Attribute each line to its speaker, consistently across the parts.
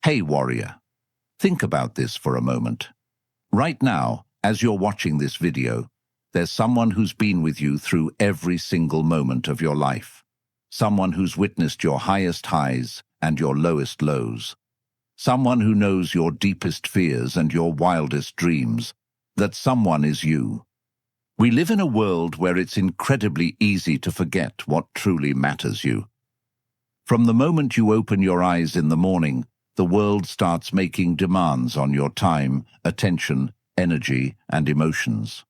Speaker 1: Hey warrior, think about this for a moment. Right now, as you're watching this video, there's someone who's been with you through every single moment of your life. Someone who's witnessed your highest highs and your lowest lows. Someone who knows your deepest fears and your wildest dreams. That someone is you. We live in a world where it's incredibly easy to forget what truly matters you. From the moment you open your eyes in the morning, the world starts making demands on your time, attention, energy, and emotions.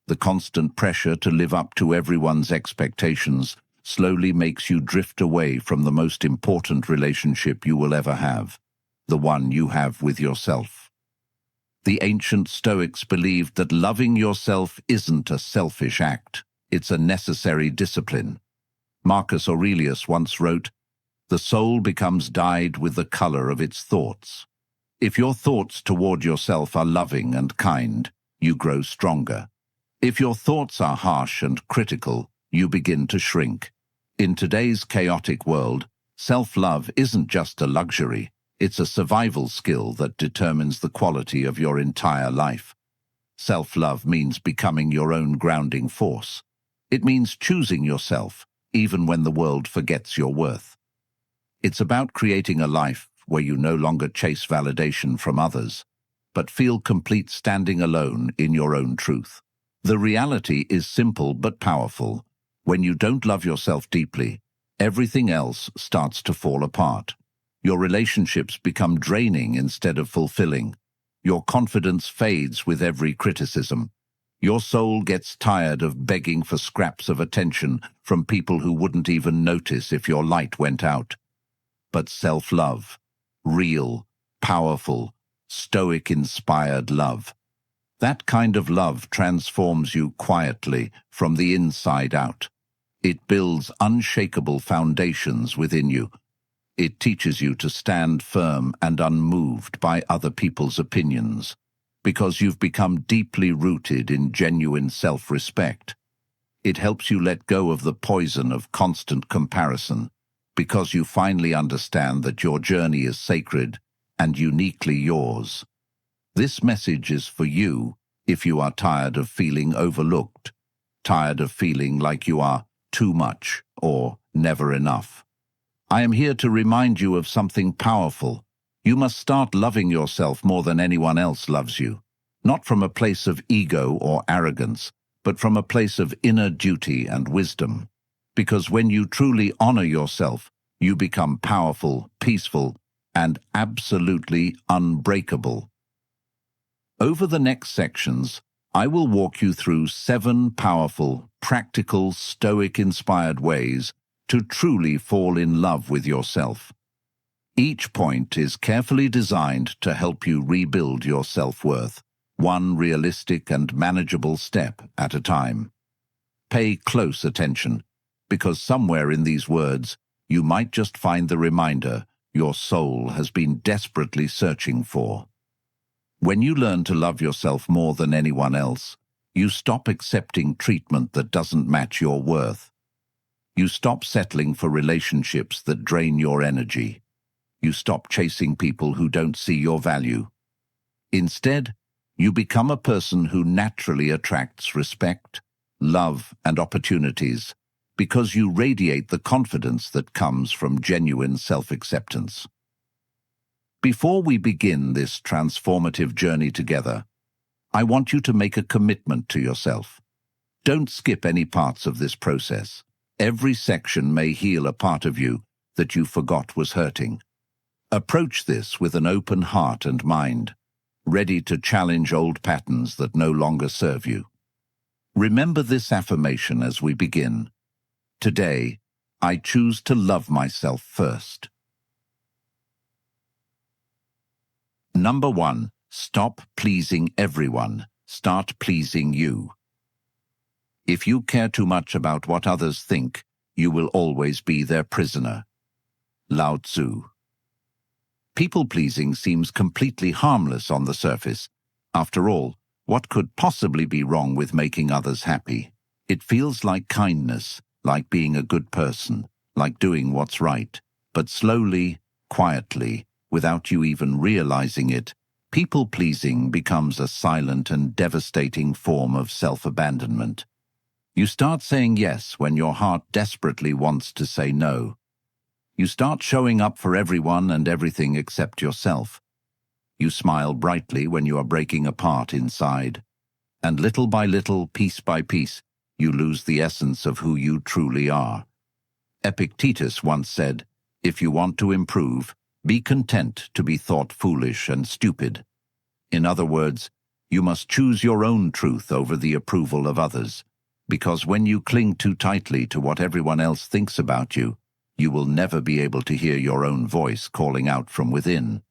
Speaker 1: The constant pressure to live up to everyone's expectations slowly makes you drift away from the most important relationship you will ever have, the one you have with yourself. The ancient Stoics believed that loving yourself isn't a selfish act, it's a necessary discipline. Marcus Aurelius once wrote, "The soul becomes dyed with the color of its thoughts." If your thoughts toward yourself are loving and kind, you grow stronger. If your thoughts are harsh and critical, you begin to shrink. In today's chaotic world, self-love isn't just a luxury, it's a survival skill that determines the quality of your entire life. Self-love means becoming your own grounding force. It means choosing yourself, even when the world forgets your worth. It's about creating a life where you no longer chase validation from others, but feel complete standing alone in your own truth. The reality is simple but powerful. When you don't love yourself deeply, everything else starts to fall apart. Your relationships become draining instead of fulfilling. Your confidence fades with every criticism. Your soul gets tired of begging for scraps of attention from people who wouldn't even notice if your light went out. But self-love, real, powerful, Stoic-inspired love, that kind of love transforms you quietly from the inside out. It builds unshakable foundations within you. It teaches you to stand firm and unmoved by other people's opinions, because you've become deeply rooted in genuine self-respect. It helps you let go of the poison of constant comparison, because you finally understand that your journey is sacred and uniquely yours. This message is for you if you are tired of feeling overlooked, tired of feeling like you are too much or never enough. I am here to remind you of something powerful. You must start loving yourself more than anyone else loves you, not from a place of ego or arrogance, but from a place of inner duty and wisdom. Because when you truly honor yourself, you become powerful, peaceful, and absolutely unbreakable. Over the next sections, I will walk you through 7 powerful, practical, Stoic-inspired ways to truly fall in love with yourself. Each point is carefully designed to help you rebuild your self-worth, one realistic and manageable step at a time. Pay close attention, because somewhere in these words, you might just find the reminder your soul has been desperately searching for. When you learn to love yourself more than anyone else, you stop accepting treatment that doesn't match your worth. You stop settling for relationships that drain your energy. You stop chasing people who don't see your value. Instead, you become a person who naturally attracts respect, love, and opportunities, because you radiate the confidence that comes from genuine self-acceptance. Before we begin this transformative journey together, I want you to make a commitment to yourself. Don't skip any parts of this process. Every section may heal a part of you that you forgot was hurting. Approach this with an open heart and mind, ready to challenge old patterns that no longer serve you. Remember this affirmation as we begin. Today, I choose to love myself first. Number 1. Stop pleasing everyone. Start pleasing you. If you care too much about what others think, you will always be their prisoner. Lao Tzu. People-pleasing seems completely harmless on the surface. After all, what could possibly be wrong with making others happy? It feels like kindness, like being a good person, like doing what's right. But slowly, quietly, without you even realizing it, people-pleasing becomes a silent and devastating form of self-abandonment. You start saying yes when your heart desperately wants to say no. You start showing up for everyone and everything except yourself. You smile brightly when you are breaking apart inside. And little by little, piece by piece, you lose the essence of who you truly are. Epictetus once said, "If you want to improve, be content to be thought foolish and stupid." In other words, you must choose your own truth over the approval of others, because when you cling too tightly to what everyone else thinks about you, you will never be able to hear your own voice calling out from within.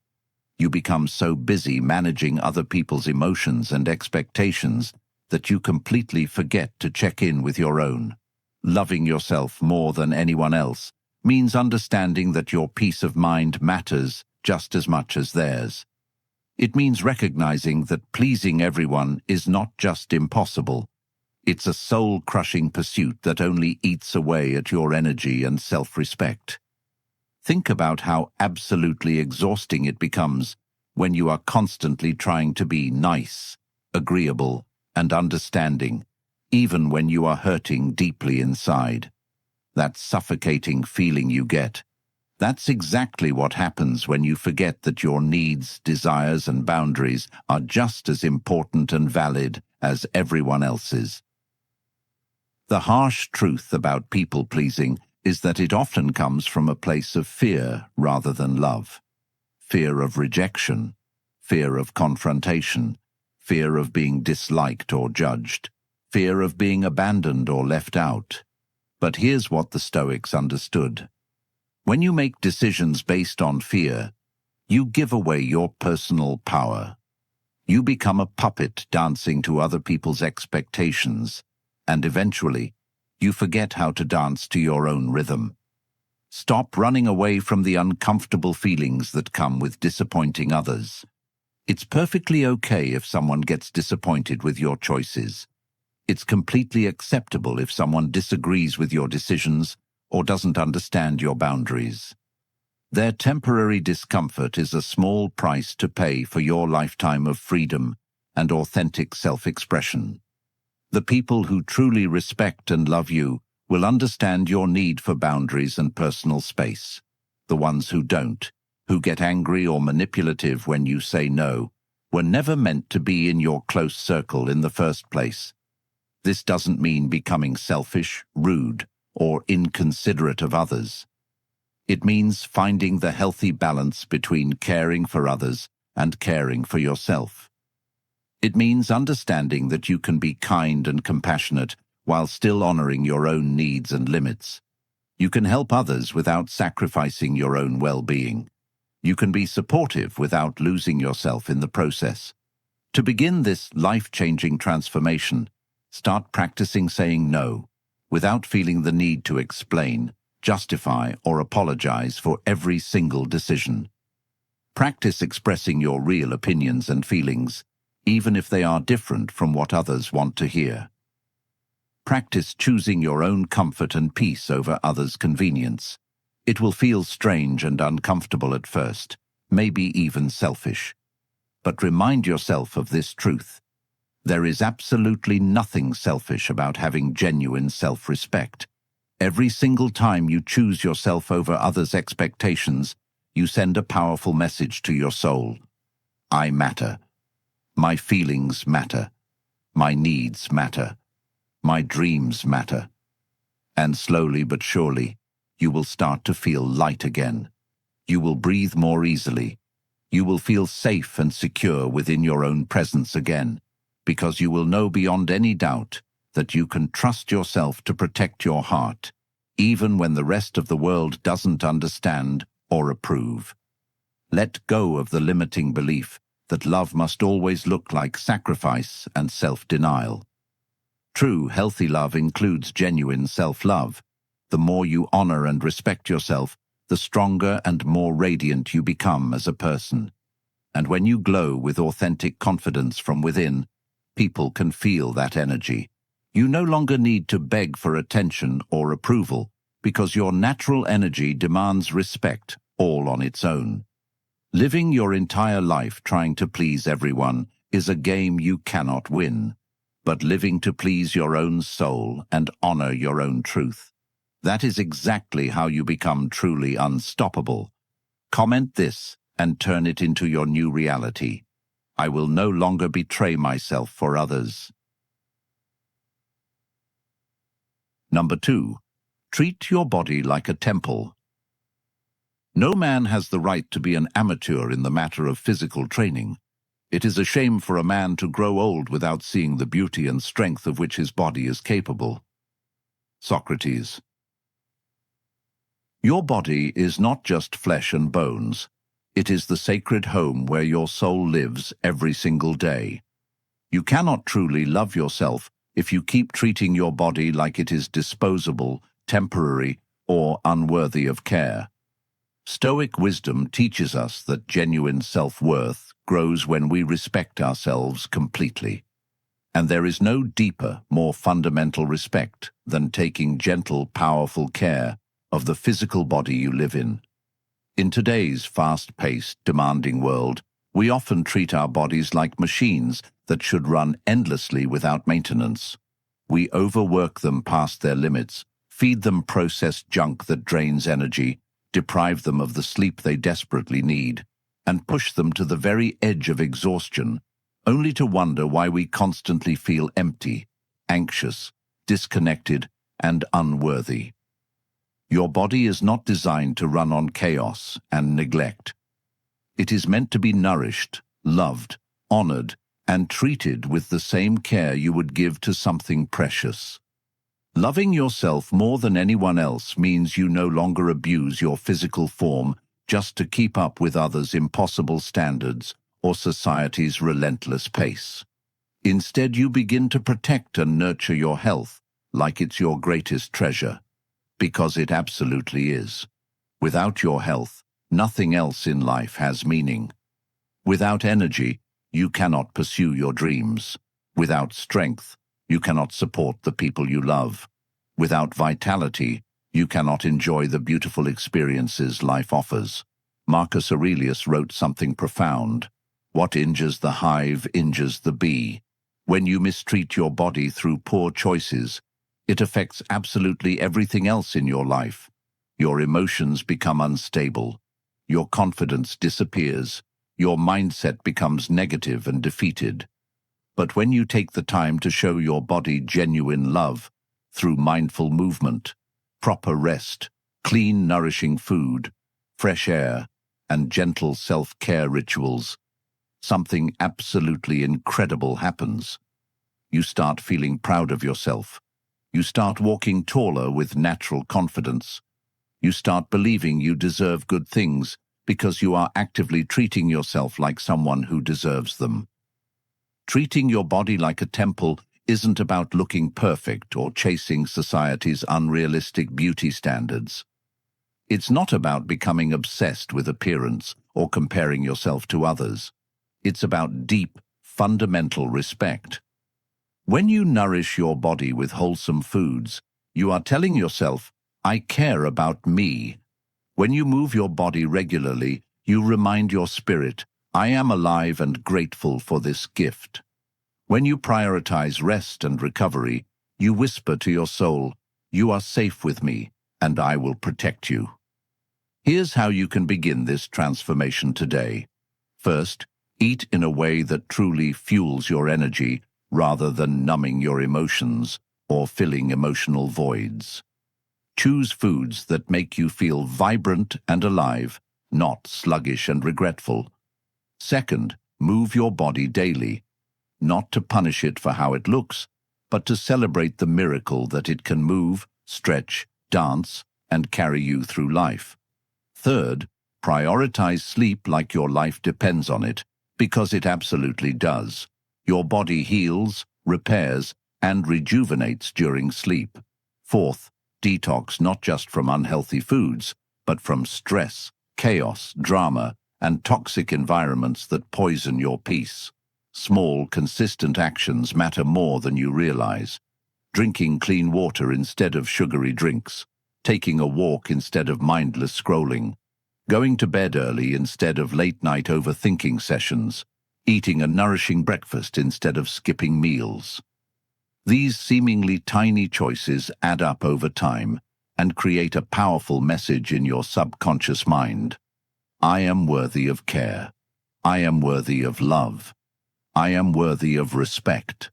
Speaker 1: You become so busy managing other people's emotions and expectations that you completely forget to check in with your own. Loving yourself more than anyone else means understanding that your peace of mind matters just as much as theirs. It means recognizing that pleasing everyone is not just impossible. It's a soul-crushing pursuit that only eats away at your energy and self-respect. Think about how absolutely exhausting it becomes when you are constantly trying to be nice, agreeable, and understanding, even when you are hurting deeply inside. That suffocating feeling you get, that's exactly what happens when you forget that your needs, desires, and boundaries are just as important and valid as everyone else's. The harsh truth about people-pleasing is that it often comes from a place of fear rather than love. Fear of rejection, fear of confrontation, fear of being disliked or judged, fear of being abandoned or left out. But here's what the Stoics understood. When you make decisions based on fear, you give away your personal power. You become a puppet dancing to other people's expectations, and eventually, you forget how to dance to your own rhythm. Stop running away from the uncomfortable feelings that come with disappointing others. It's perfectly okay if someone gets disappointed with your choices. It's completely acceptable if someone disagrees with your decisions or doesn't understand your boundaries. Their temporary discomfort is a small price to pay for your lifetime of freedom and authentic self-expression. The people who truly respect and love you will understand your need for boundaries and personal space. The ones who don't, who get angry or manipulative when you say no, were never meant to be in your close circle in the first place. This doesn't mean becoming selfish, rude, or inconsiderate of others. It means finding the healthy balance between caring for others and caring for yourself. It means understanding that you can be kind and compassionate while still honoring your own needs and limits. You can help others without sacrificing your own well-being. You can be supportive without losing yourself in the process. To begin this life-changing transformation, start practicing saying no, without feeling the need to explain, justify, or apologize for every single decision. Practice expressing your real opinions and feelings, even if they are different from what others want to hear. Practice choosing your own comfort and peace over others' convenience. It will feel strange and uncomfortable at first, maybe even selfish. But remind yourself of this truth. There is absolutely nothing selfish about having genuine self-respect. Every single time you choose yourself over others' expectations, you send a powerful message to your soul. I matter. My feelings matter. My needs matter. My dreams matter. And slowly but surely, you will start to feel light again. You will breathe more easily. You will feel safe and secure within your own presence again, because you will know beyond any doubt that you can trust yourself to protect your heart, even when the rest of the world doesn't understand or approve. Let go of the limiting belief that love must always look like sacrifice and self-denial. True, healthy love includes genuine self-love. The more you honor and respect yourself, the stronger and more radiant you become as a person. And when you glow with authentic confidence from within, people can feel that energy. You no longer need to beg for attention or approval, because your natural energy demands respect all on its own. Living your entire life trying to please everyone is a game you cannot win, but living to please your own soul and honor your own truth, that is exactly how you become truly unstoppable. Comment this and turn it into your new reality. I will no longer betray myself for others. Number 2. Treat your body like a temple. No man has the right to be an amateur in the matter of physical training. It is a shame for a man to grow old without seeing the beauty and strength of which his body is capable. Socrates. Your body is not just flesh and bones. It is the sacred home where your soul lives every single day. You cannot truly love yourself if you keep treating your body like it is disposable, temporary, or unworthy of care. Stoic wisdom teaches us that genuine self-worth grows when we respect ourselves completely. And there is no deeper, more fundamental respect than taking gentle, powerful care of the physical body you live in. In today's fast-paced, demanding world, we often treat our bodies like machines that should run endlessly without maintenance. We overwork them past their limits, feed them processed junk that drains energy, deprive them of the sleep they desperately need, and push them to the very edge of exhaustion, only to wonder why we constantly feel empty, anxious, disconnected, and unworthy. Your body is not designed to run on chaos and neglect. It is meant to be nourished, loved, honored, and treated with the same care you would give to something precious. Loving yourself more than anyone else means you no longer abuse your physical form just to keep up with others' impossible standards or society's relentless pace. Instead, you begin to protect and nurture your health like it's your greatest treasure, because it absolutely is. Without your health, nothing else in life has meaning. Without energy, you cannot pursue your dreams. Without strength, you cannot support the people you love. Without vitality, you cannot enjoy the beautiful experiences life offers. Marcus Aurelius wrote something profound. What injures the hive injures the bee. When you mistreat your body through poor choices, it affects absolutely everything else in your life. Your emotions become unstable. Your confidence disappears. Your mindset becomes negative and defeated. But when you take the time to show your body genuine love through mindful movement, proper rest, clean, nourishing food, fresh air, and gentle self-care rituals, something absolutely incredible happens. You start feeling proud of yourself. You start walking taller with natural confidence. You start believing you deserve good things because you are actively treating yourself like someone who deserves them. Treating your body like a temple isn't about looking perfect or chasing society's unrealistic beauty standards. It's not about becoming obsessed with appearance or comparing yourself to others. It's about deep, fundamental respect. When you nourish your body with wholesome foods, you are telling yourself, I care about me. When you move your body regularly, you remind your spirit, I am alive and grateful for this gift. When you prioritize rest and recovery, you whisper to your soul, you are safe with me, and I will protect you. Here's how you can begin this transformation today. First, eat in a way that truly fuels your energy rather than numbing your emotions or filling emotional voids. Choose foods that make you feel vibrant and alive, not sluggish and regretful. Second, move your body daily, not to punish it for how it looks, but to celebrate the miracle that it can move, stretch, dance, and carry you through life. Third, prioritize sleep like your life depends on it, because it absolutely does. Your body heals, repairs, and rejuvenates during sleep. Fourth, detox not just from unhealthy foods, but from stress, chaos, drama, and toxic environments that poison your peace. Small, consistent actions matter more than you realize. Drinking clean water instead of sugary drinks, taking a walk instead of mindless scrolling, going to bed early instead of late-night overthinking sessions, eating a nourishing breakfast instead of skipping meals. These seemingly tiny choices add up over time and create a powerful message in your subconscious mind. I am worthy of care. I am worthy of love. I am worthy of respect.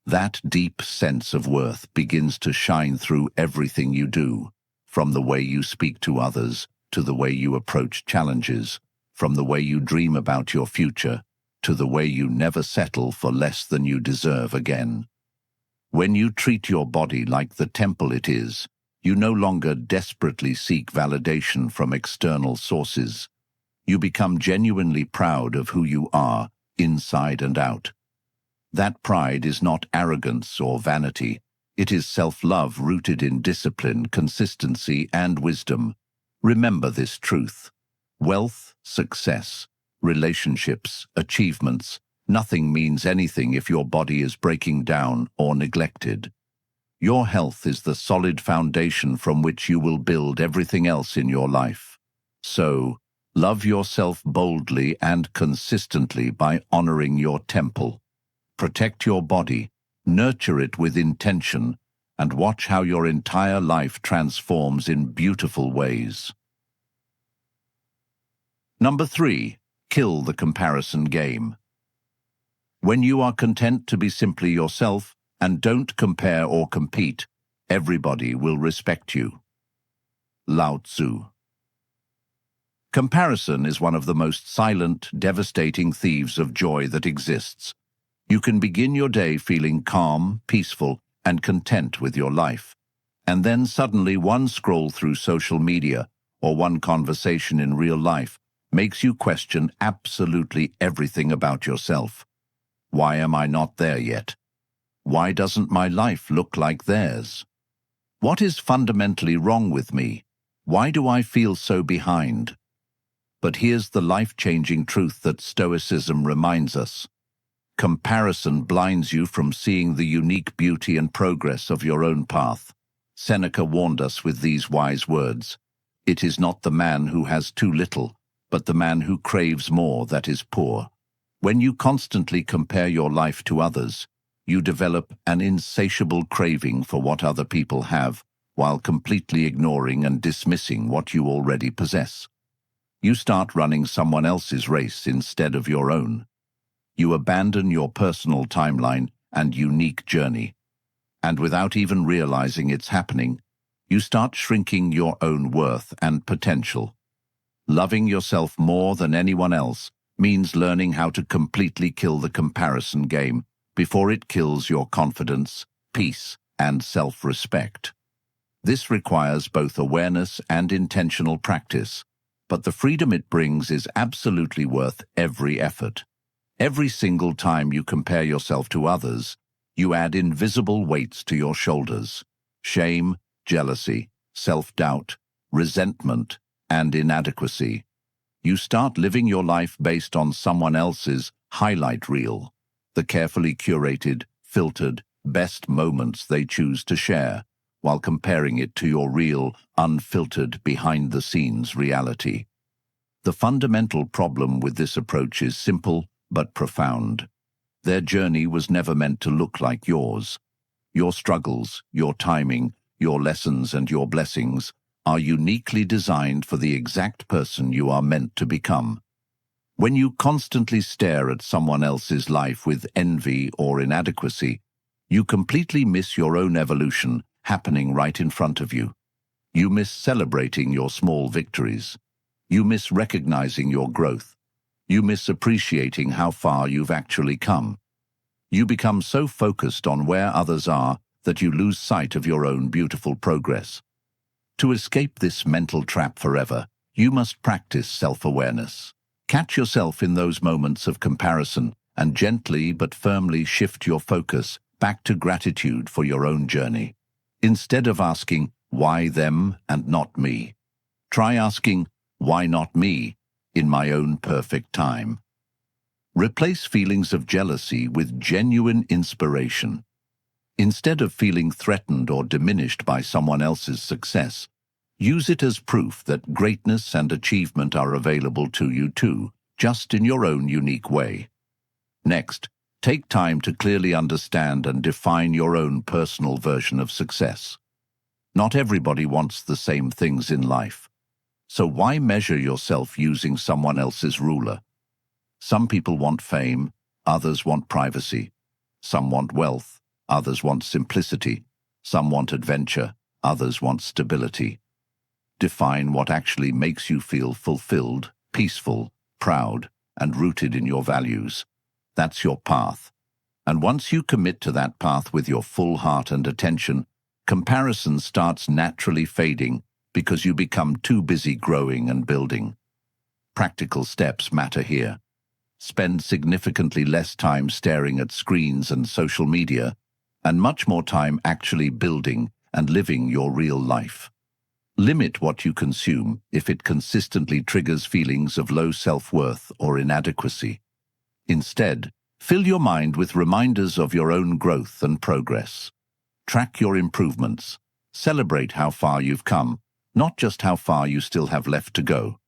Speaker 1: That deep sense of worth begins to shine through everything you do, from the way you speak to others, to the way you approach challenges, from the way you dream about your future, to the way you never settle for less than you deserve again. When you treat your body like the temple it is, you no longer desperately seek validation from external sources. You become genuinely proud of who you are, inside and out. That pride is not arrogance or vanity. It is self-love rooted in discipline, consistency, and wisdom. Remember this truth. Wealth, success, relationships, achievements, nothing means anything if your body is breaking down or neglected. Your health is the solid foundation from which you will build everything else in your life. So, love yourself boldly and consistently by honoring your temple. Protect your body, nurture it with intention, and watch how your entire life transforms in beautiful ways. Number 3, kill the comparison game. When you are content to be simply yourself and don't compare or compete, everybody will respect you. Lao Tzu. Comparison is one of the most silent, devastating thieves of joy that exists. You can begin your day feeling calm, peaceful, and content with your life. And then suddenly one scroll through social media or one conversation in real life makes you question absolutely everything about yourself. Why am I not there yet? Why doesn't my life look like theirs? What is fundamentally wrong with me? Why do I feel so behind? But here's the life-changing truth that Stoicism reminds us. Comparison blinds you from seeing the unique beauty and progress of your own path. Seneca warned us with these wise words. It is not the man who has too little, but the man who craves more that is poor. When you constantly compare your life to others, you develop an insatiable craving for what other people have, while completely ignoring and dismissing what you already possess. You start running someone else's race instead of your own. You abandon your personal timeline and unique journey. And without even realizing it's happening, you start shrinking your own worth and potential. Loving yourself more than anyone else means learning how to completely kill the comparison game before it kills your confidence, peace, and self-respect. This requires both awareness and intentional practice, but the freedom it brings is absolutely worth every effort. Every single time you compare yourself to others, you add invisible weights to your shoulders: shame, jealousy, self-doubt, resentment, and inadequacy. You start living your life based on someone else's highlight reel, the carefully curated, filtered, best moments they choose to share, while comparing it to your real, unfiltered, behind-the-scenes reality. The fundamental problem with this approach is simple but profound. Their journey was never meant to look like yours. Your struggles, your timing, your lessons, and your blessings are uniquely designed for the exact person you are meant to become. When you constantly stare at someone else's life with envy or inadequacy, you completely miss your own evolution happening right in front of you. You miss celebrating your small victories. You miss recognizing your growth. You miss appreciating how far you've actually come. You become so focused on where others are that you lose sight of your own beautiful progress. To escape this mental trap forever, you must practice self-awareness. Catch yourself in those moments of comparison and gently but firmly shift your focus back to gratitude for your own journey. Instead of asking, why them and not me? Try asking, why not me, in my own perfect time? Replace feelings of jealousy with genuine inspiration. Instead of feeling threatened or diminished by someone else's success, Use it as proof that greatness and achievement are available to you too, just in your own unique way. Next, take time to clearly understand and define your own personal version of success. Not everybody wants the same things in life. So why measure yourself using someone else's ruler? Some people want fame, others want privacy. Some want wealth, others want simplicity. Some want adventure, others want stability. Define what actually makes you feel fulfilled, peaceful, proud, and rooted in your values. That's your path. And once you commit to that path with your full heart and attention, comparison starts naturally fading because you become too busy growing and building. Practical steps matter here. Spend significantly less time staring at screens and social media, and much more time actually building and living your real life. Limit what you consume if it consistently triggers feelings of low self-worth or inadequacy. Instead, fill your mind with reminders of your own growth and progress. Track your improvements. Celebrate how far you've come, not just how far you still have left to go.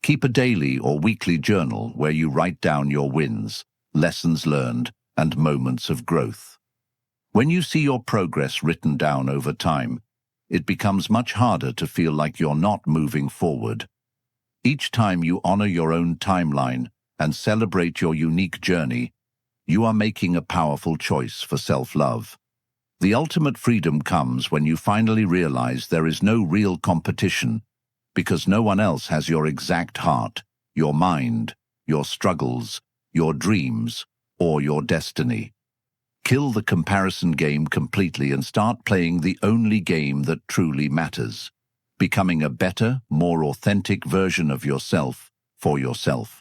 Speaker 1: Keep a daily or weekly journal where you write down your wins, lessons learned, and moments of growth. When you see your progress written down over time, it becomes much harder to feel like you're not moving forward. Each time you honor your own timeline and celebrate your unique journey, you are making a powerful choice for self-love. The ultimate freedom comes when you finally realize there is no real competition, because no one else has your exact heart, your mind, your struggles, your dreams, or your destiny. Kill the comparison game completely and start playing the only game that truly matters, becoming a better, more authentic version of yourself for yourself.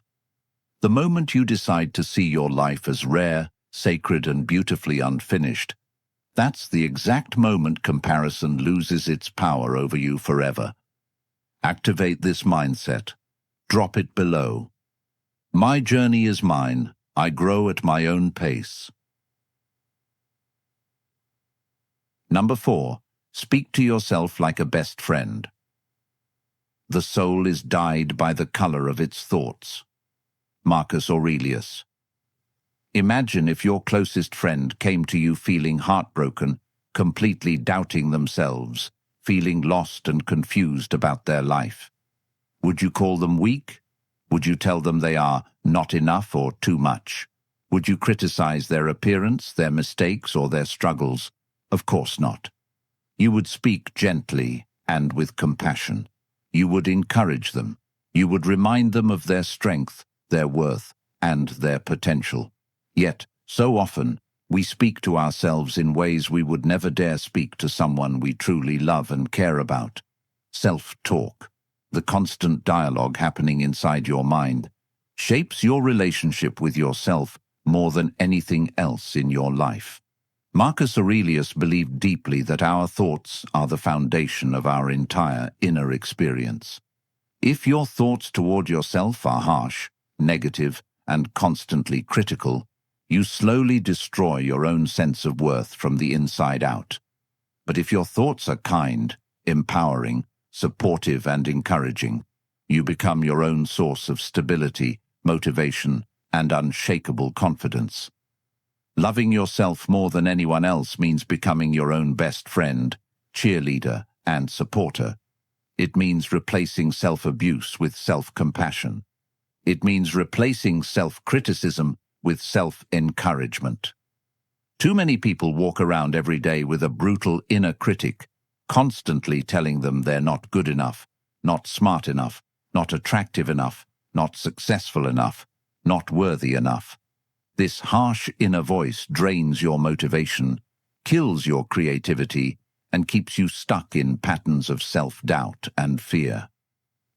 Speaker 1: The moment you decide to see your life as rare, sacred, and beautifully unfinished, that's the exact moment comparison loses its power over you forever. Activate this mindset. Drop it below. My journey is mine. I grow at my own pace. Number 4. Speak to yourself like a best friend. The soul is dyed by the color of its thoughts. Marcus Aurelius. Imagine if your closest friend came to you feeling heartbroken, completely doubting themselves, feeling lost and confused about their life. Would you call them weak? Would you tell them they are not enough or too much? Would you criticize their appearance, their mistakes, or their struggles? Of course not. You would speak gently and with compassion. You would encourage them. You would remind them of their strength, their worth, and their potential. Yet, so often, we speak to ourselves in ways we would never dare speak to someone we truly love and care about. Self-talk, the constant dialogue happening inside your mind, shapes your relationship with yourself more than anything else in your life. Marcus Aurelius believed deeply that our thoughts are the foundation of our entire inner experience. If your thoughts toward yourself are harsh, negative, and constantly critical, you slowly destroy your own sense of worth from the inside out. But if your thoughts are kind, empowering, supportive, and encouraging, you become your own source of stability, motivation, and unshakable confidence. Loving yourself more than anyone else means becoming your own best friend, cheerleader, and supporter. It means replacing self-abuse with self-compassion. It means replacing self-criticism with self-encouragement. Too many people walk around every day with a brutal inner critic, constantly telling them they're not good enough, not smart enough, not attractive enough, not successful enough, not worthy enough. This harsh inner voice drains your motivation, kills your creativity, and keeps you stuck in patterns of self-doubt and fear.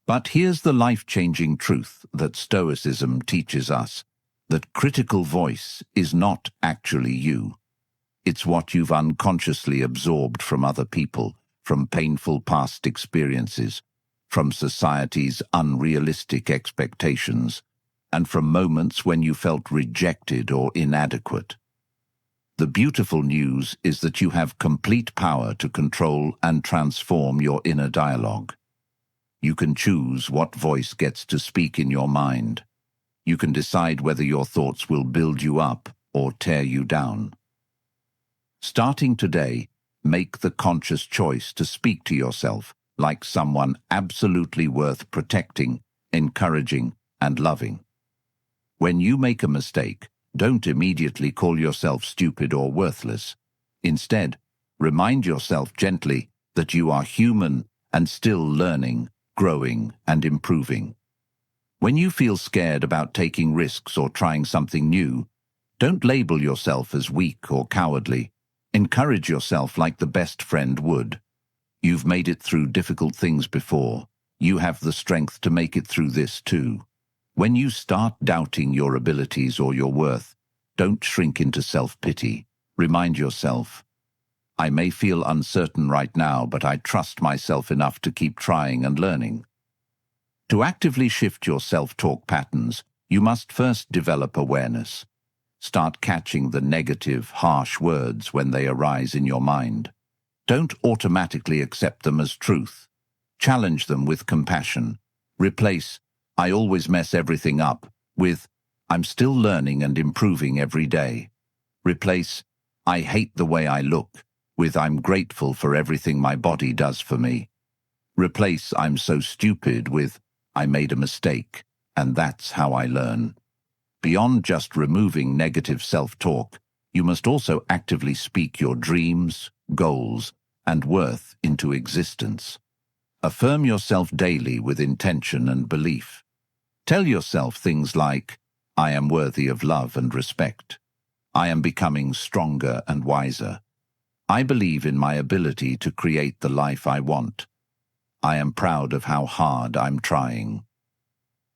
Speaker 1: But here's the life-changing truth that Stoicism teaches us, that critical voice is not actually you. It's what you've unconsciously absorbed from other people, from painful past experiences, from society's unrealistic expectations, and from moments when you felt rejected or inadequate. The beautiful news is that you have complete power to control and transform your inner dialogue. You can choose what voice gets to speak in your mind. You can decide whether your thoughts will build you up or tear you down. Starting today, make the conscious choice to speak to yourself like someone absolutely worth protecting, encouraging, and loving. When you make a mistake, don't immediately call yourself stupid or worthless. Instead, remind yourself gently that you are human and still learning, growing, and improving. When you feel scared about taking risks or trying something new, don't label yourself as weak or cowardly. Encourage yourself like the best friend would. You've made it through difficult things before. You have the strength to make it through this too. When you start doubting your abilities or your worth, don't shrink into self-pity. Remind yourself, I may feel uncertain right now, but I trust myself enough to keep trying and learning. To actively shift your self-talk patterns, you must first develop awareness. Start catching the negative, harsh words when they arise in your mind. Don't automatically accept them as truth. Challenge them with compassion. Replace, I always mess everything up, with, I'm still learning and improving every day. Replace, I hate the way I look, with I'm grateful for everything my body does for me. Replace I'm so stupid with, I made a mistake, and that's how I learn. Beyond just removing negative self-talk, you must also actively speak your dreams, goals, and worth into existence. Affirm yourself daily with intention and belief. Tell yourself things like, I am worthy of love and respect. I am becoming stronger and wiser. I believe in my ability to create the life I want. I am proud of how hard I'm trying.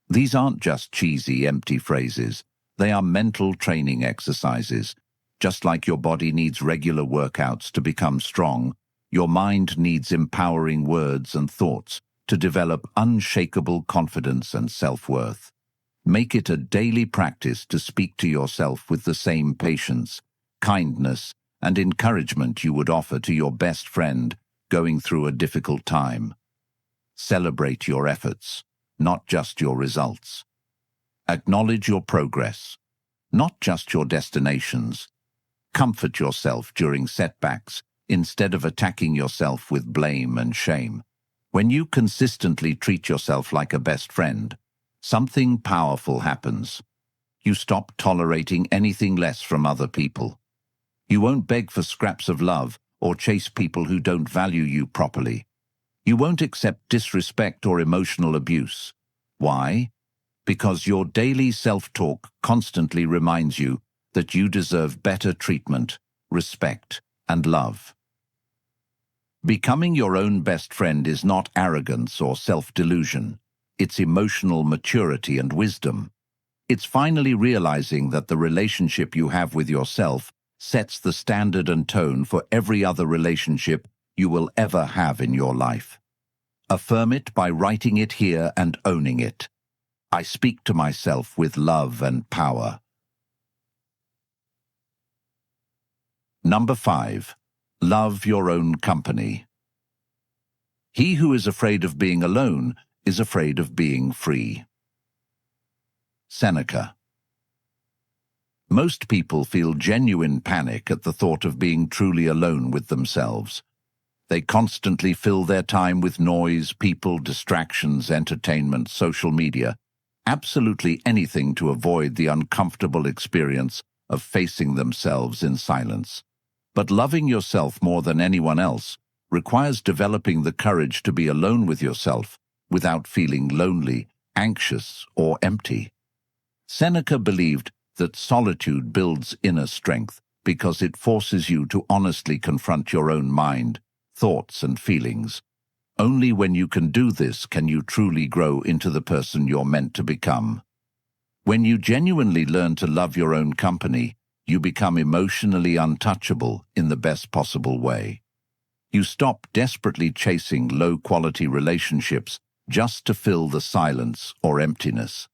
Speaker 1: These aren't just cheesy, empty phrases. They are mental training exercises. Just like your body needs regular workouts to become strong, your mind needs empowering words and thoughts to develop unshakable confidence and self-worth. Make it a daily practice to speak to yourself with the same patience, kindness, and encouragement you would offer to your best friend going through a difficult time. Celebrate your efforts, not just your results. Acknowledge your progress, not just your destinations. Comfort yourself during setbacks instead of attacking yourself with blame and shame. When you consistently treat yourself like a best friend, something powerful happens. You stop tolerating anything less from other people. You won't beg for scraps of love or chase people who don't value you properly. You won't accept disrespect or emotional abuse. Why? Because your daily self-talk constantly reminds you that you deserve better treatment, respect, and love. Becoming your own best friend is not arrogance or self-delusion. It's emotional maturity and wisdom. It's finally realizing that the relationship you have with yourself sets the standard and tone for every other relationship you will ever have in your life. Affirm it by writing it here and owning it. I speak to myself with love and power. Number 5. Love your own company. He who is afraid of being alone is afraid of being free. Seneca. Most people feel genuine panic at the thought of being truly alone with themselves. They constantly fill their time with noise, people, distractions, entertainment, social media, absolutely anything to avoid the uncomfortable experience of facing themselves in silence. But loving yourself more than anyone else requires developing the courage to be alone with yourself without feeling lonely, anxious, or empty. Seneca believed that solitude builds inner strength because it forces you to honestly confront your own mind, thoughts, and feelings. Only when you can do this can you truly grow into the person you're meant to become. When you genuinely learn to love your own company, you become emotionally untouchable in the best possible way. You stop desperately chasing low-quality relationships just to fill the silence or emptiness.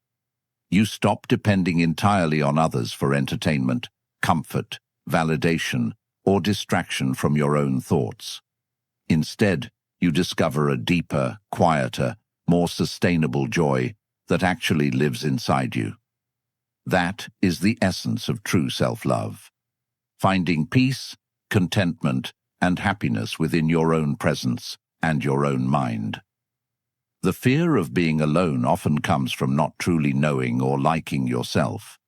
Speaker 1: You stop depending entirely on others for entertainment, comfort, validation, or distraction from your own thoughts. Instead, you discover a deeper, quieter, more sustainable joy that actually lives inside you. That is the essence of true self-love. Finding peace, contentment, and happiness within your own presence and your own mind. The fear of being alone often comes from not truly knowing or liking yourself.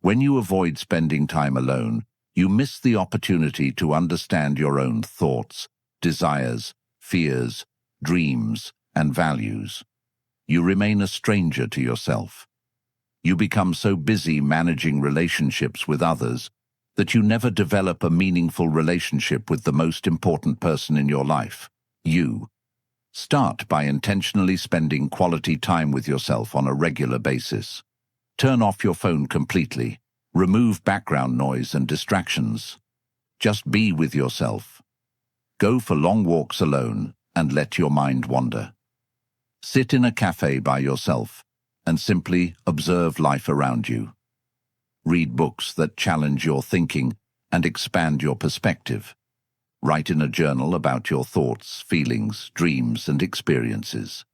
Speaker 1: When you avoid spending time alone, you miss the opportunity to understand your own thoughts, desires, fears, dreams, and values. You remain a stranger to yourself. You become so busy managing relationships with others that you never develop a meaningful relationship with the most important person in your life, you. Start by intentionally spending quality time with yourself on a regular basis. Turn off your phone completely. Remove background noise and distractions. Just be with yourself. Go for long walks alone and let your mind wander. Sit in a cafe by yourself and simply observe life around you. Read books that challenge your thinking and expand your perspective. Write in a journal about your thoughts, feelings, dreams, and experiences.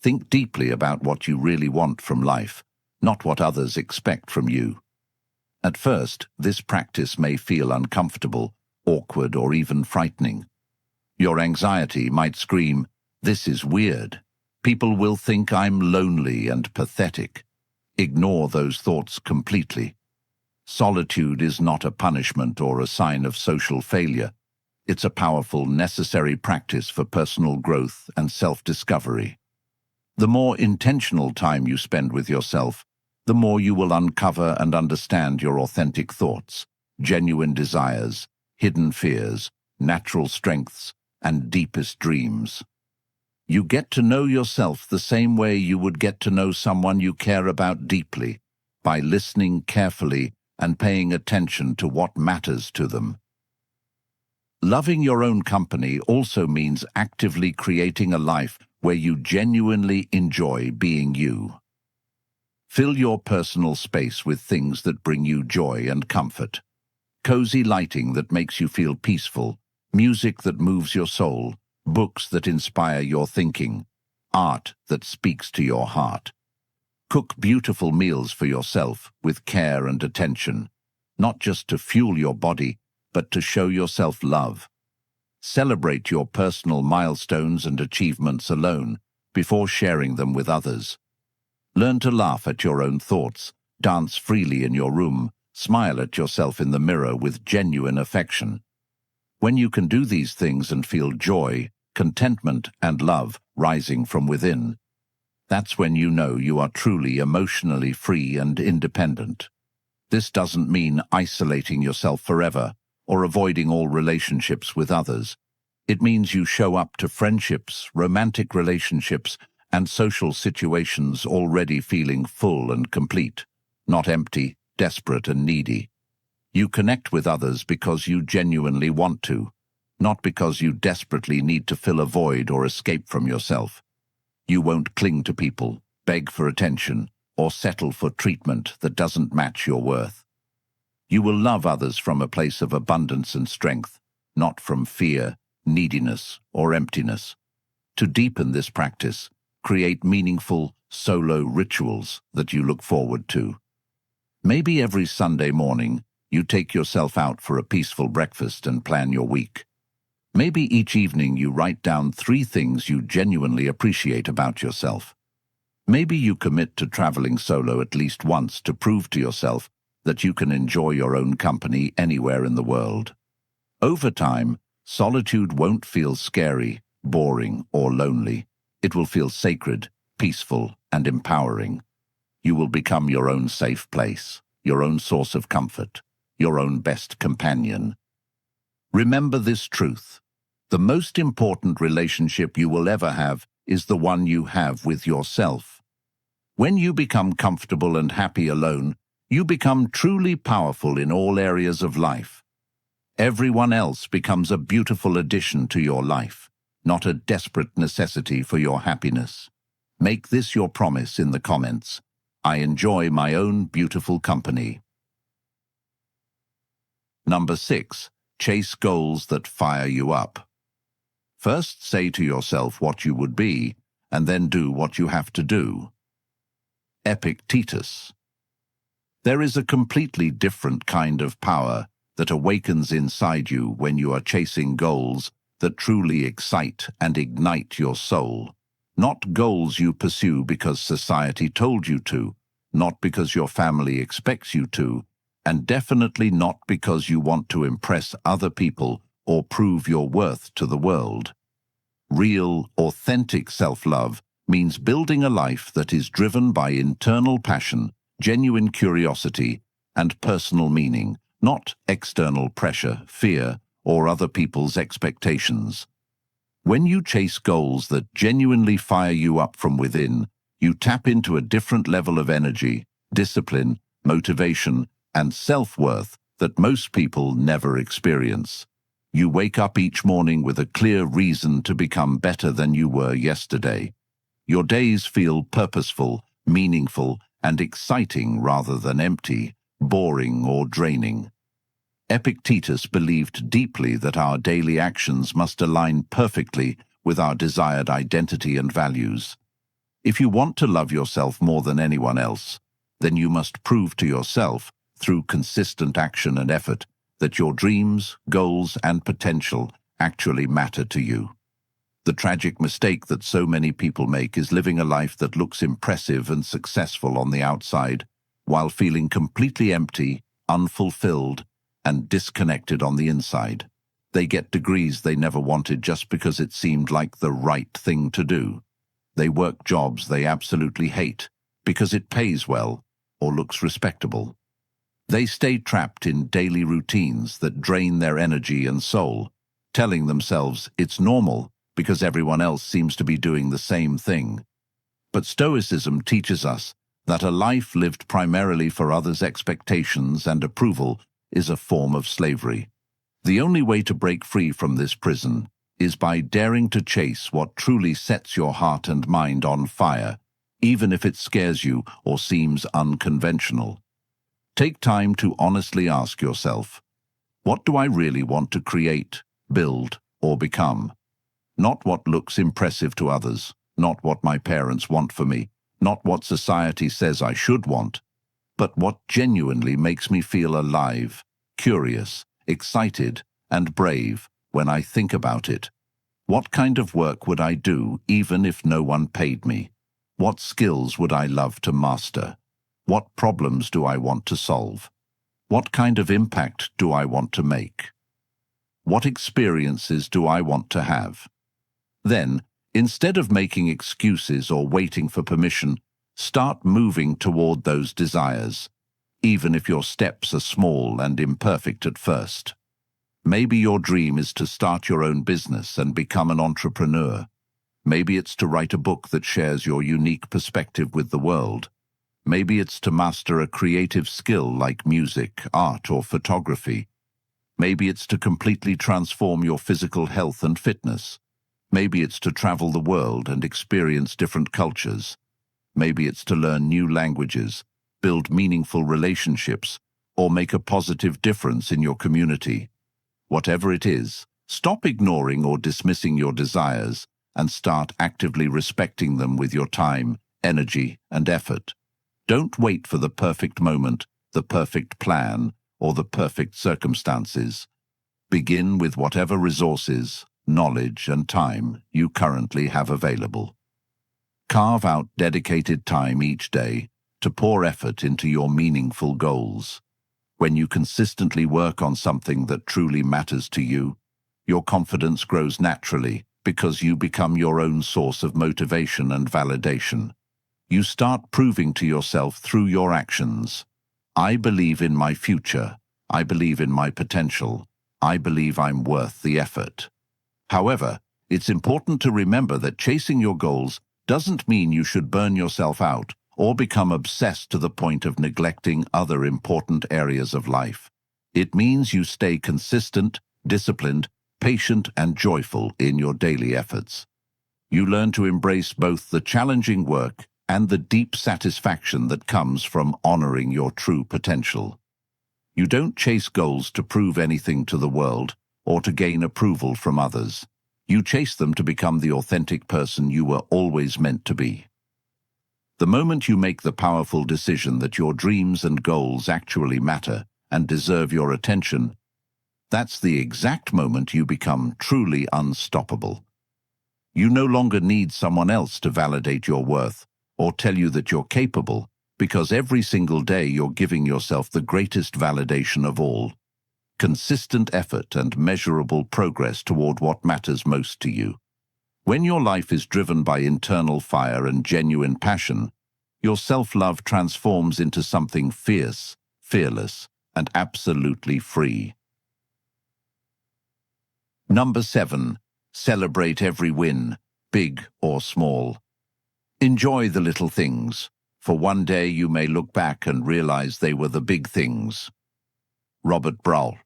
Speaker 1: Think deeply about what you really want from life, not what others expect from you. At first, this practice may feel uncomfortable, awkward, or even frightening. Your anxiety might scream, "This is weird. People will think I'm lonely and pathetic." Ignore those thoughts completely. Solitude is not a punishment or a sign of social failure. It's a powerful, necessary practice for personal growth and self-discovery. The more intentional time you spend with yourself, the more you will uncover and understand your authentic thoughts, genuine desires, hidden fears, natural strengths, and deepest dreams. You get to know yourself the same way you would get to know someone you care about deeply, by listening carefully and paying attention to what matters to them. Loving your own company also means actively creating a life where you genuinely enjoy being you. Fill your personal space with things that bring you joy and comfort. Cozy lighting that makes you feel peaceful, music that moves your soul, books that inspire your thinking, art that speaks to your heart. Cook beautiful meals for yourself with care and attention, not just to fuel your body, but to show yourself love. Celebrate your personal milestones and achievements alone before sharing them with others. Learn to laugh at your own thoughts, dance freely in your room, smile at yourself in the mirror with genuine affection. When you can do these things and feel joy, contentment, and love rising from within, that's when you know you are truly emotionally free and independent. This doesn't mean isolating yourself forever or avoiding all relationships with others. It means you show up to friendships, romantic relationships, and social situations already feeling full and complete, not empty, desperate, and needy. You connect with others because you genuinely want to, not because you desperately need to fill a void or escape from yourself. You won't cling to people, beg for attention, or settle for treatment that doesn't match your worth. You will love others from a place of abundance and strength, not from fear, neediness, or emptiness. To deepen this practice, create meaningful, solo rituals that you look forward to. Maybe every Sunday morning, you take yourself out for a peaceful breakfast and plan your week. Maybe each evening you write down 3 things you genuinely appreciate about yourself. Maybe you commit to traveling solo at least once to prove to yourself that you can enjoy your own company anywhere in the world. Over time, solitude won't feel scary, boring, or lonely. It will feel sacred, peaceful, and empowering. You will become your own safe place, your own source of comfort, your own best companion. Remember this truth. The most important relationship you will ever have is the one you have with yourself. When you become comfortable and happy alone, you become truly powerful in all areas of life. Everyone else becomes a beautiful addition to your life, not a desperate necessity for your happiness. Make this your promise in the comments. I enjoy my own beautiful company. Number 6. Chase goals that fire you up. First, say to yourself what you would be, and then do what you have to do. Epictetus. There is a completely different kind of power that awakens inside you when you are chasing goals that truly excite and ignite your soul. Not goals you pursue because society told you to, not because your family expects you to, and definitely not because you want to impress other people or prove your worth to the world. Real, authentic self-love means building a life that is driven by internal passion, genuine curiosity, and personal meaning, not external pressure, fear, or other people's expectations. When you chase goals that genuinely fire you up from within, you tap into a different level of energy, discipline, motivation, and self-worth that most people never experience. You wake up each morning with a clear reason to become better than you were yesterday. Your days feel purposeful, meaningful, and exciting rather than empty, boring, or draining. Epictetus believed deeply that our daily actions must align perfectly with our desired identity and values. If you want to love yourself more than anyone else, then you must prove to yourself, through consistent action and effort, that your dreams, goals, and potential actually matter to you. The tragic mistake that so many people make is living a life that looks impressive and successful on the outside, while feeling completely empty, unfulfilled, and disconnected on the inside. They get degrees they never wanted just because it seemed like the right thing to do. They work jobs they absolutely hate because it pays well or looks respectable. They stay trapped in daily routines that drain their energy and soul, telling themselves it's normal because everyone else seems to be doing the same thing. But Stoicism teaches us that a life lived primarily for others' expectations and approval is a form of slavery. The only way to break free from this prison is by daring to chase what truly sets your heart and mind on fire, even if it scares you or seems unconventional. Take time to honestly ask yourself, what do I really want to create, build, or become? Not what looks impressive to others, not what my parents want for me, not what society says I should want, but what genuinely makes me feel alive, curious, excited, and brave when I think about it. What kind of work would I do even if no one paid me? What skills would I love to master? What problems do I want to solve? What kind of impact do I want to make? What experiences do I want to have? Then, instead of making excuses or waiting for permission, start moving toward those desires, even if your steps are small and imperfect at first. Maybe your dream is to start your own business and become an entrepreneur. Maybe it's to write a book that shares your unique perspective with the world. Maybe it's to master a creative skill like music, art, or photography. Maybe it's to completely transform your physical health and fitness. Maybe it's to travel the world and experience different cultures. Maybe it's to learn new languages, build meaningful relationships, or make a positive difference in your community. Whatever it is, stop ignoring or dismissing your desires and start actively respecting them with your time, energy, and effort. Don't wait for the perfect moment, the perfect plan, or the perfect circumstances. Begin with whatever resources, knowledge, and time you currently have available. Carve out dedicated time each day to pour effort into your meaningful goals. When you consistently work on something that truly matters to you, your confidence grows naturally because you become your own source of motivation and validation. You start proving to yourself through your actions, I believe in my future, I believe in my potential, I believe I'm worth the effort. However, it's important to remember that chasing your goals doesn't mean you should burn yourself out or become obsessed to the point of neglecting other important areas of life. It means you stay consistent, disciplined, patient, and joyful in your daily efforts. You learn to embrace both the challenging work and the deep satisfaction that comes from honoring your true potential. You don't chase goals to prove anything to the world or to gain approval from others. You chase them to become the authentic person you were always meant to be. The moment you make the powerful decision that your dreams and goals actually matter and deserve your attention, that's the exact moment you become truly unstoppable. You no longer need someone else to validate your worth or tell you that you're capable, because every single day you're giving yourself the greatest validation of all: consistent effort and measurable progress toward what matters most to you. When your life is driven by internal fire and genuine passion, your self-love transforms into something fierce, fearless, and absolutely free. Number 7. Celebrate every win, big or small. Enjoy the little things, for one day you may look back and realize they were the big things. Robert Brawl.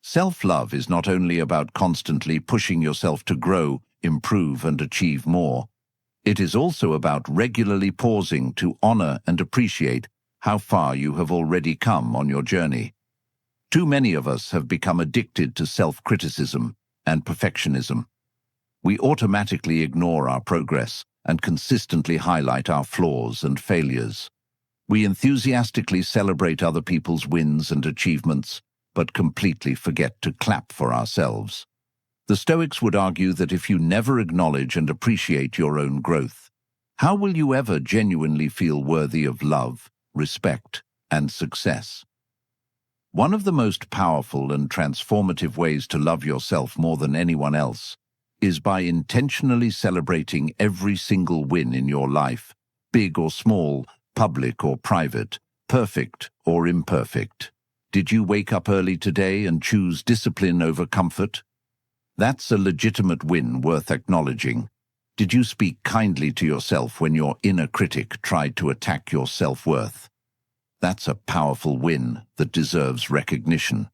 Speaker 1: Self-love is not only about constantly pushing yourself to grow, improve, and achieve more. It is also about regularly pausing to honor and appreciate how far you have already come on your journey. Too many of us have become addicted to self-criticism and perfectionism. We automatically ignore our progress and consistently highlight our flaws and failures. We enthusiastically celebrate other people's wins and achievements, but completely forget to clap for ourselves. The Stoics would argue that if you never acknowledge and appreciate your own growth, how will you ever genuinely feel worthy of love, respect, and success? One of the most powerful and transformative ways to love yourself more than anyone else is by intentionally celebrating every single win in your life, big or small, public or private, perfect or imperfect. Did you wake up early today and choose discipline over comfort? That's a legitimate win worth acknowledging. Did you speak kindly to yourself when your inner critic tried to attack your self-worth? That's a powerful win that deserves recognition.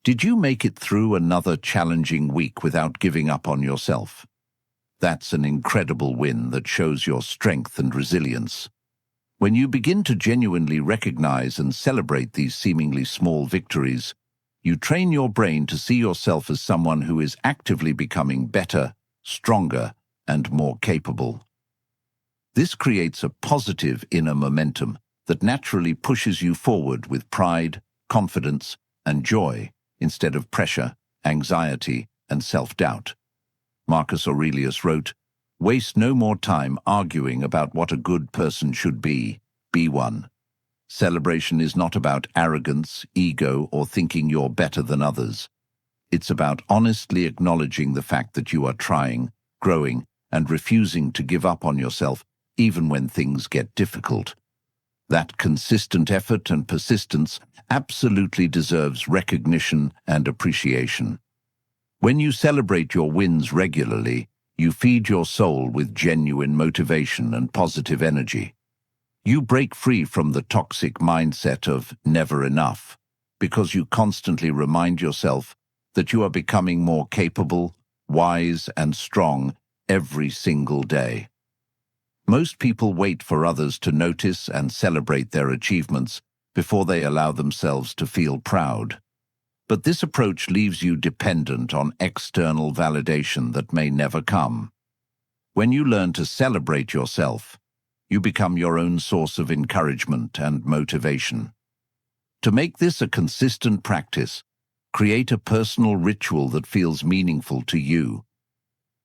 Speaker 1: Did you make it through another challenging week without giving up on yourself? That's an incredible win that shows your strength and resilience. When you begin to genuinely recognize and celebrate these seemingly small victories, you train your brain to see yourself as someone who is actively becoming better, stronger, and more capable. This creates a positive inner momentum that naturally pushes you forward with pride, confidence, and joy instead of pressure, anxiety, and self-doubt. Marcus Aurelius wrote, "Waste no more time arguing about what a good person should be one." Celebration is not about arrogance, ego, or thinking you're better than others. It's about honestly acknowledging the fact that you are trying, growing, and refusing to give up on yourself even when things get difficult. That consistent effort and persistence absolutely deserves recognition and appreciation. When you celebrate your wins regularly, you feed your soul with genuine motivation and positive energy. You break free from the toxic mindset of never enough, because you constantly remind yourself that you are becoming more capable, wise, and strong every single day. Most people wait for others to notice and celebrate their achievements before they allow themselves to feel proud. But this approach leaves you dependent on external validation that may never come. When you learn to celebrate yourself, you become your own source of encouragement and motivation. To make this a consistent practice, create a personal ritual that feels meaningful to you.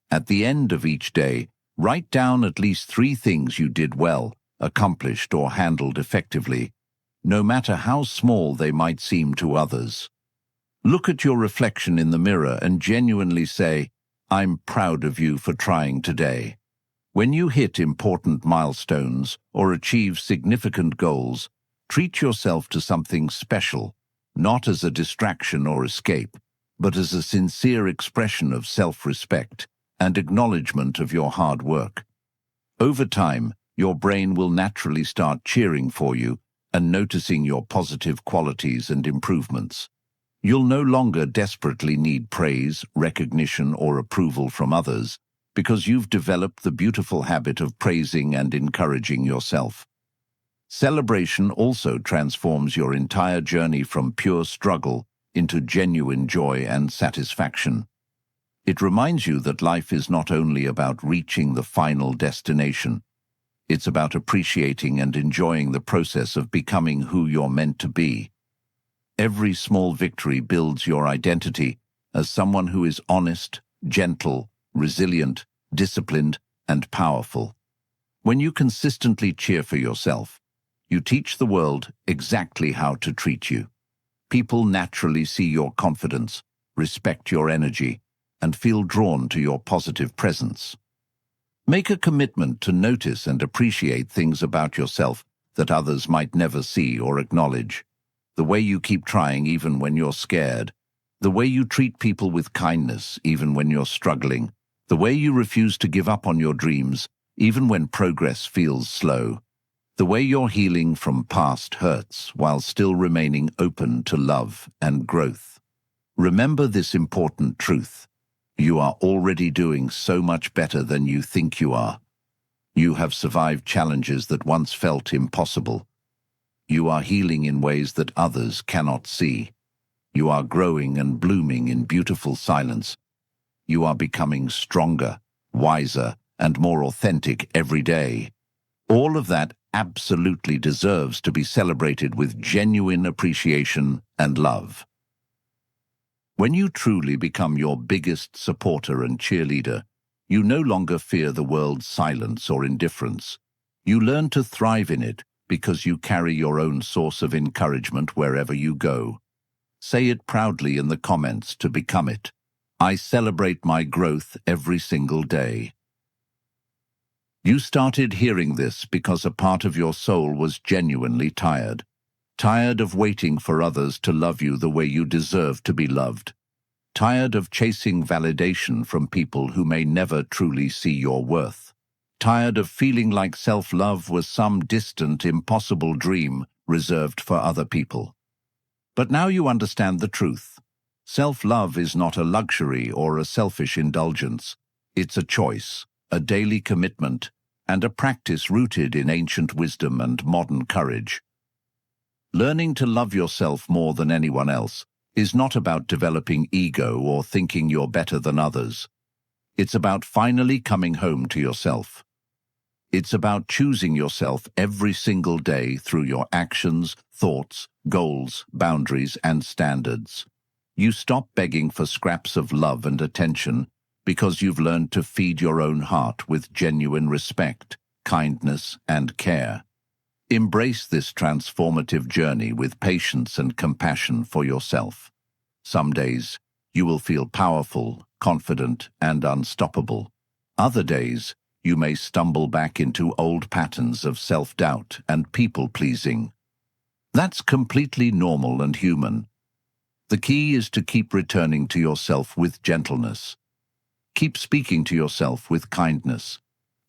Speaker 1: At the end of each day, write down at least 3 things you did well, accomplished, or handled effectively, no matter how small they might seem to others. Look at your reflection in the mirror and genuinely say, "I'm proud of you for trying today." When you hit important milestones or achieve significant goals, treat yourself to something special, not as a distraction or escape, but as a sincere expression of self-respect and acknowledgement of your hard work. Over time, your brain will naturally start cheering for you and noticing your positive qualities and improvements. You'll no longer desperately need praise, recognition, or approval from others, because you've developed the beautiful habit of praising and encouraging yourself. Celebration also transforms your entire journey from pure struggle into genuine joy and satisfaction. It reminds you that life is not only about reaching the final destination, it's about appreciating and enjoying the process of becoming who you're meant to be. Every small victory builds your identity as someone who is honest, gentle, resilient, disciplined, and powerful. When you consistently cheer for yourself, you teach the world exactly how to treat you. People naturally see your confidence, respect your energy, and feel drawn to your positive presence. Make a commitment to notice and appreciate things about yourself that others might never see or acknowledge. The way you keep trying even when you're scared, the way you treat people with kindness even when you're struggling, the way you refuse to give up on your dreams even when progress feels slow, the way you're healing from past hurts while still remaining open to love and growth. Remember this important truth. You are already doing so much better than you think you are. You have survived challenges that once felt impossible. You are healing in ways that others cannot see. You are growing and blooming in beautiful silence. You are becoming stronger, wiser, and more authentic every day. All of that absolutely deserves to be celebrated with genuine appreciation and love. When you truly become your biggest supporter and cheerleader, you no longer fear the world's silence or indifference. You learn to thrive in it because you carry your own source of encouragement wherever you go. Say it proudly in the comments to become it. I celebrate my growth every single day. You started hearing this because a part of your soul was genuinely tired. Tired of waiting for others to love you the way you deserve to be loved. Tired of chasing validation from people who may never truly see your worth. Tired of feeling like self-love was some distant, impossible dream reserved for other people. But now you understand the truth. Self-love is not a luxury or a selfish indulgence. It's a choice, a daily commitment, and a practice rooted in ancient wisdom and modern courage. Learning to love yourself more than anyone else is not about developing ego or thinking you're better than others. It's about finally coming home to yourself. It's about choosing yourself every single day through your actions, thoughts, goals, boundaries, and standards. You stop begging for scraps of love and attention because you've learned to feed your own heart with genuine respect, kindness, and care. Embrace this transformative journey with patience and compassion for yourself. Some days, you will feel powerful, confident, and unstoppable. Other days, you may stumble back into old patterns of self-doubt and people-pleasing. That's completely normal and human. The key is to keep returning to yourself with gentleness. Keep speaking to yourself with kindness.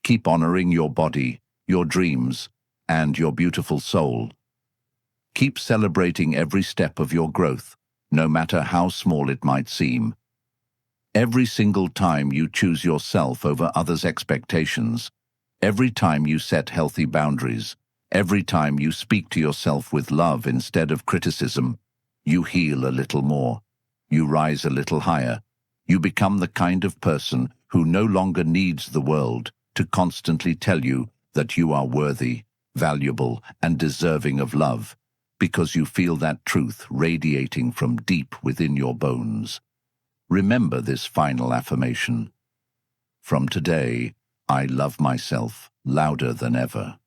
Speaker 1: Keep honoring your body, your dreams, and your beautiful soul. Keep celebrating every step of your growth, no matter how small it might seem. Every single time you choose yourself over others' expectations, every time you set healthy boundaries, every time you speak to yourself with love instead of criticism, you heal a little more. You rise a little higher. You become the kind of person who no longer needs the world to constantly tell you that you are worthy, valuable, and deserving of love, because you feel that truth radiating from deep within your bones. Remember this final affirmation. From today, I love myself louder than ever.